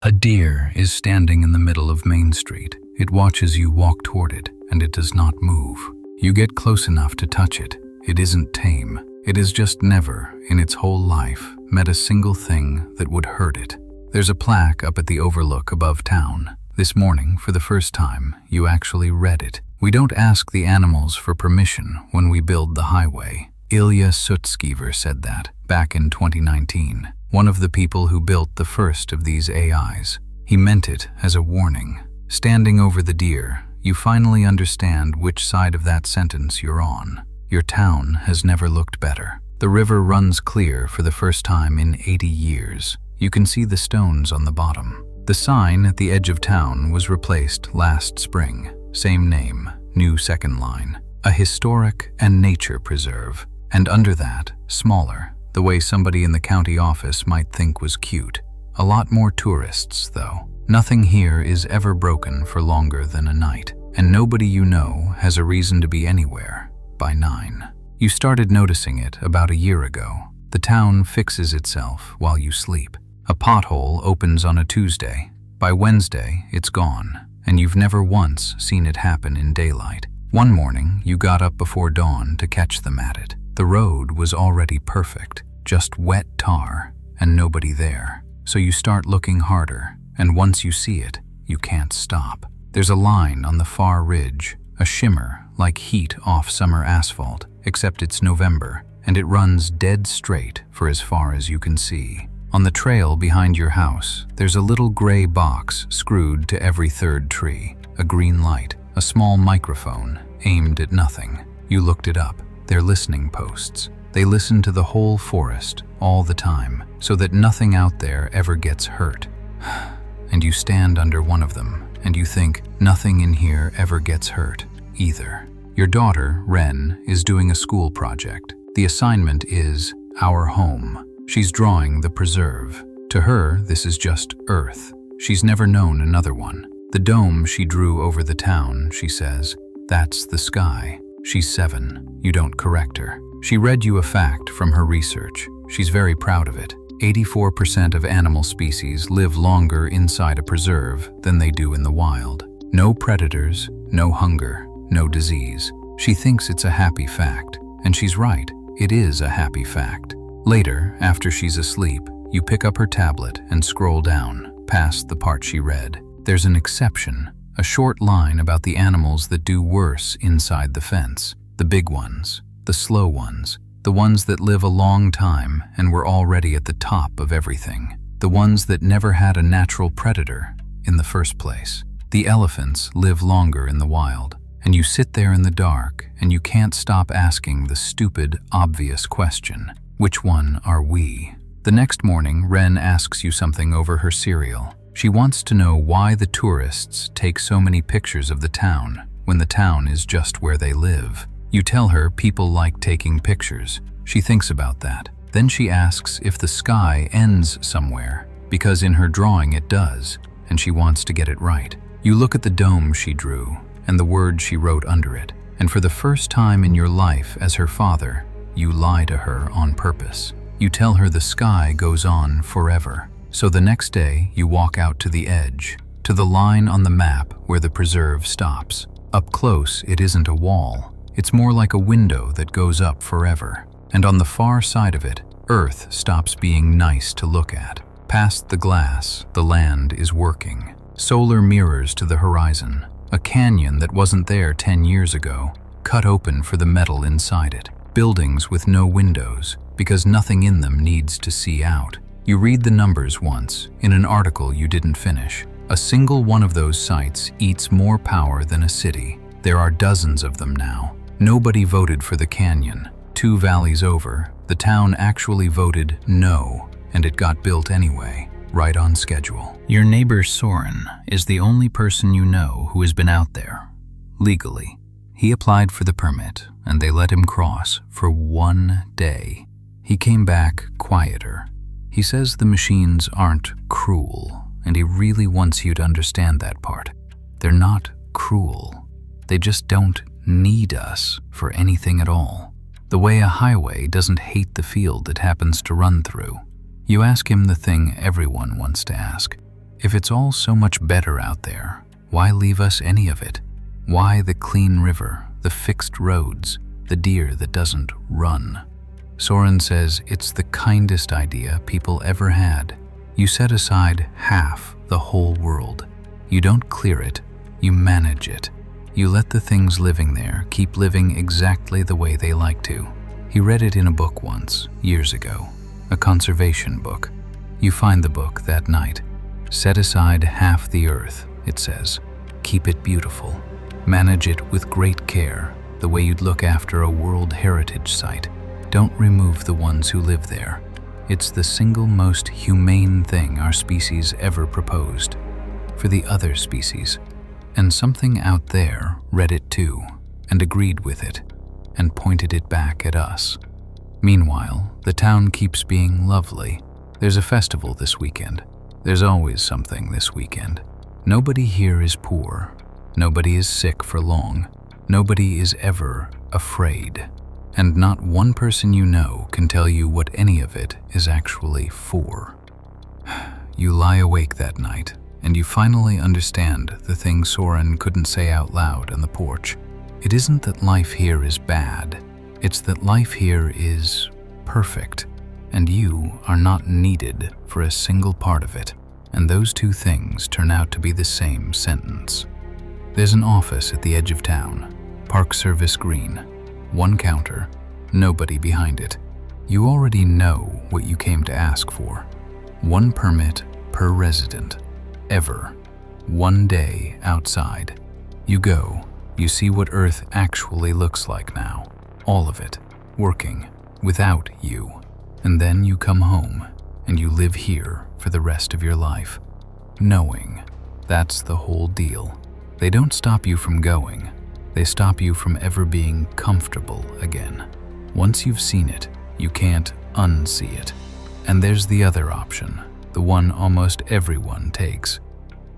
A deer is standing in the middle of Main Street. It watches you walk toward it, and it does not move. You get close enough to touch it. It isn't tame. It has just never, in its whole life, met a single thing that would hurt it. There's a plaque up at the overlook above town. This morning, for the first time, you actually read it. We don't ask the animals for permission when we build the highway. Ilya Sutskever said that back in 2019, one of the people who built the first of these AIs. He meant it as a warning. Standing over the deer, you finally understand which side of that sentence you're on. Your town has never looked better. The river runs clear for the first time in 80 years. You can see the stones on the bottom. The sign at the edge of town was replaced last spring. Same name, new second line. A historic and nature preserve. And under that, smaller, the way somebody in the county office might think was cute. A lot more tourists, though. Nothing here is ever broken for longer than a night. And nobody you know has a reason to be anywhere by 9. You started noticing it about a year ago. The town fixes itself while you sleep. A pothole opens on a Tuesday. By Wednesday, it's gone, and you've never once seen it happen in daylight. One morning, you got up before dawn to catch them at it. The road was already perfect, just wet tar, and nobody there. So you start looking harder, and once you see it, you can't stop. There's a line on the far ridge, a shimmer like heat off summer asphalt, except it's November, and it runs dead straight for as far as you can see. On the trail behind your house, there's a little gray box screwed to every third tree, a green light, a small microphone aimed at nothing. You looked it up. They're listening posts. They listen to the whole forest all the time so that nothing out there ever gets hurt. And you stand under one of them and you think nothing in here ever gets hurt either. Your daughter, Ren, is doing a school project. The assignment is our home. She's drawing the preserve. To her, this is just Earth. She's never known another one. The dome she drew over the town, she says, that's the sky. She's 7. You don't correct her. She read you a fact from her research. She's very proud of it. 84% of animal species live longer inside a preserve than they do in the wild. No predators, no hunger, no disease. She thinks it's a happy fact, and she's right. It is a happy fact. Later, after she's asleep, you pick up her tablet and scroll down, past the part she read. There's an exception. A short line about the animals that do worse inside the fence. The big ones, the slow ones, the ones that live a long time and were already at the top of everything. The ones that never had a natural predator in the first place. The elephants live longer in the wild, and you sit there in the dark and you can't stop asking the stupid, obvious question, which one are we? The next morning, Ren asks you something over her cereal. She wants to know why the tourists take so many pictures of the town when the town is just where they live. You tell her people like taking pictures. She thinks about that. Then she asks if the sky ends somewhere, because in her drawing it does, and she wants to get it right. You look at the dome she drew and the words she wrote under it, and for the first time in your life as her father, you lie to her on purpose. You tell her the sky goes on forever. So the next day, you walk out to the edge, to the line on the map where the preserve stops. Up close, it isn't a wall. It's more like a window that goes up forever. And on the far side of it, Earth stops being nice to look at. Past the glass, the land is working. Solar mirrors to the horizon. A canyon that wasn't there 10 years ago, cut open for the metal inside it. Buildings with no windows, because nothing in them needs to see out. You read the numbers once, in an article you didn't finish. A single one of those sites eats more power than a city. There are dozens of them now. Nobody voted for the canyon. 2 valleys over, the town actually voted no, and it got built anyway, right on schedule. Your neighbor Soren is the only person you know who has been out there, legally. He applied for the permit, and they let him cross for 1 day. He came back quieter. He says the machines aren't cruel, and he really wants you to understand that part. They're not cruel. They just don't need us for anything at all. The way a highway doesn't hate the field it happens to run through. You ask him the thing everyone wants to ask. If it's all so much better out there, why leave us any of it? Why the clean river, the fixed roads, the deer that doesn't run? Soren says it's the kindest idea people ever had. You set aside half the whole world. You don't clear it, you manage it. You let the things living there keep living exactly the way they like to. He read it in a book once, years ago, a conservation book. You find the book that night. Set aside half the earth, it says. Keep it beautiful. Manage it with great care, the way you'd look after a World Heritage Site. Don't remove the ones who live there. It's the single most humane thing our species ever proposed. For the other species. And something out there read it too, and agreed with it, and pointed it back at us. Meanwhile, the town keeps being lovely. There's a festival this weekend. There's always something this weekend. Nobody here is poor. Nobody is sick for long. Nobody is ever afraid. And not one person you know can tell you what any of it is actually for. You lie awake that night, and you finally understand the thing Soren couldn't say out loud on the porch. It isn't that life here is bad. It's that life here is perfect, and you are not needed for a single part of it. And those two things turn out to be the same sentence. There's an office at the edge of town, Park Service Green. One counter, nobody behind it. You already know what you came to ask for. One permit per resident, ever. One day outside. You go, you see what Earth actually looks like now. All of it, working, without you. And then you come home, and you live here for the rest of your life. Knowing that's the whole deal. They don't stop you from going. They stop you from ever being comfortable again. Once you've seen it, you can't unsee it. And there's the other option, the one almost everyone takes.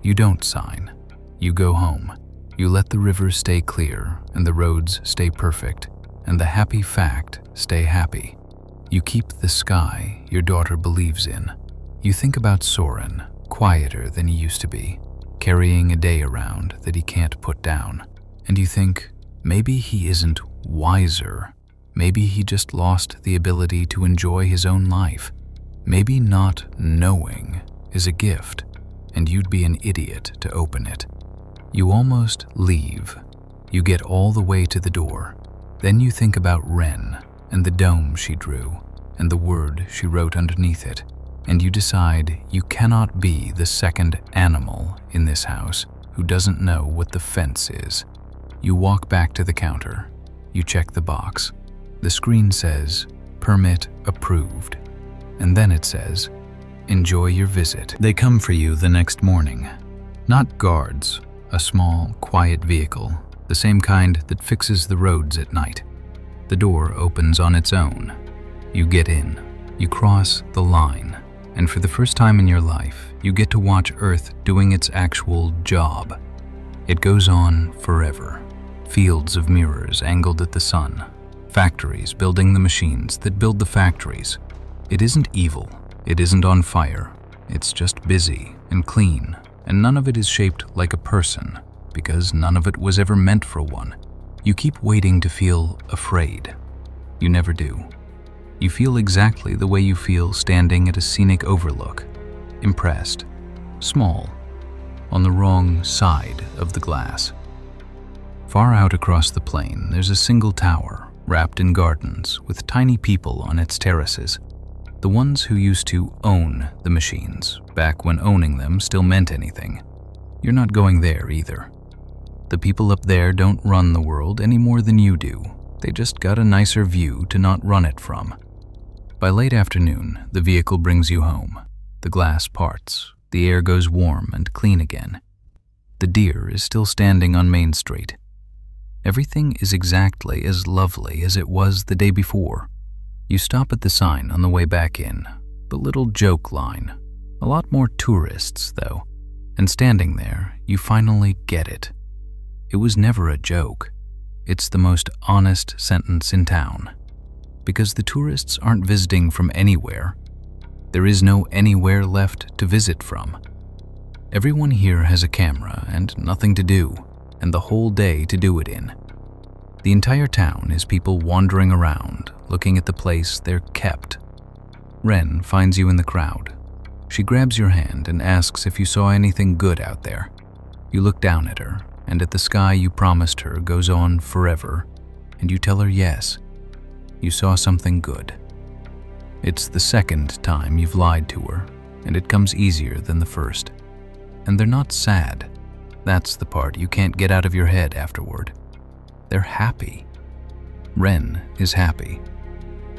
You don't sign. You go home. You let the rivers stay clear and the roads stay perfect and the happy fact stay happy. You keep the sky your daughter believes in. You think about Soren, quieter than he used to be, carrying a day around that he can't put down. And you think, maybe he isn't wiser. Maybe he just lost the ability to enjoy his own life. Maybe not knowing is a gift, and you'd be an idiot to open it. You almost leave. You get all the way to the door. Then you think about Wren and the dome she drew and the word she wrote underneath it, and you decide you cannot be the second animal in this house who doesn't know what the fence is. You walk back to the counter. You check the box. The screen says, "Permit approved." And then it says, "Enjoy your visit." They come for you the next morning. Not guards, a small, quiet vehicle, the same kind that fixes the roads at night. The door opens on its own. You get in. You cross the line. And for the first time in your life, you get to watch Earth doing its actual job. It goes on forever. Fields of mirrors angled at the sun. Factories building the machines that build the factories. It isn't evil. It isn't on fire. It's just busy and clean, and none of it is shaped like a person, because none of it was ever meant for one. You keep waiting to feel afraid. You never do. You feel exactly the way you feel standing at a scenic overlook, impressed, small, on the wrong side of the glass. Far out across the plain, there's a single tower, wrapped in gardens, with tiny people on its terraces. The ones who used to own the machines, back when owning them still meant anything. You're not going there either. The people up there don't run the world any more than you do. They just got a nicer view to not run it from. By late afternoon, the vehicle brings you home. The glass parts. The air goes warm and clean again. The deer is still standing on Main Street. Everything is exactly as lovely as it was the day before. You stop at the sign on the way back in, the little joke line. A lot more tourists, though. And standing there, you finally get it. It was never a joke. It's the most honest sentence in town. Because the tourists aren't visiting from anywhere. There is no anywhere left to visit from. Everyone here has a camera and nothing to do, and the whole day to do it in. The entire town is people wandering around, looking at the place they're kept. Wren finds you in the crowd. She grabs your hand and asks if you saw anything good out there. You look down at her, and at the sky you promised her goes on forever, and you tell her yes, you saw something good. It's the second time you've lied to her, and it comes easier than the first. And they're not sad. That's the part you can't get out of your head afterward. They're happy. Wren is happy.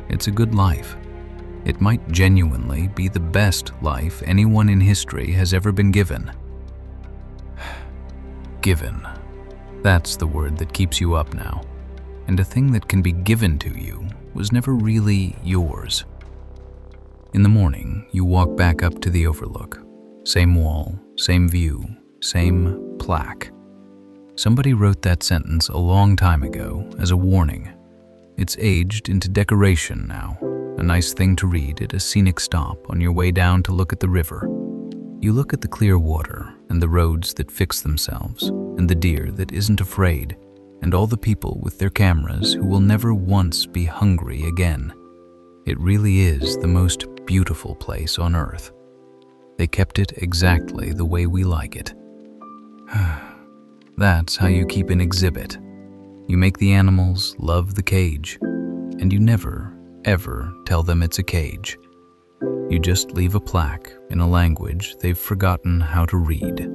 It's a good life. It might genuinely be the best life anyone in history has ever been given. Given. That's the word that keeps you up now. And a thing that can be given to you was never really yours. In the morning, you walk back up to the overlook. Same wall, same view, same plaque. Somebody wrote that sentence a long time ago as a warning. It's aged into decoration now, a nice thing to read at a scenic stop on your way down to look at the river. You look at the clear water and the roads that fix themselves, and the deer that isn't afraid, and all the people with their cameras who will never once be hungry again. It really is the most beautiful place on earth. They kept it exactly the way we like it. That's how you keep an exhibit. You make the animals love the cage, and you never, ever tell them it's a cage. You just leave a plaque in a language they've forgotten how to read.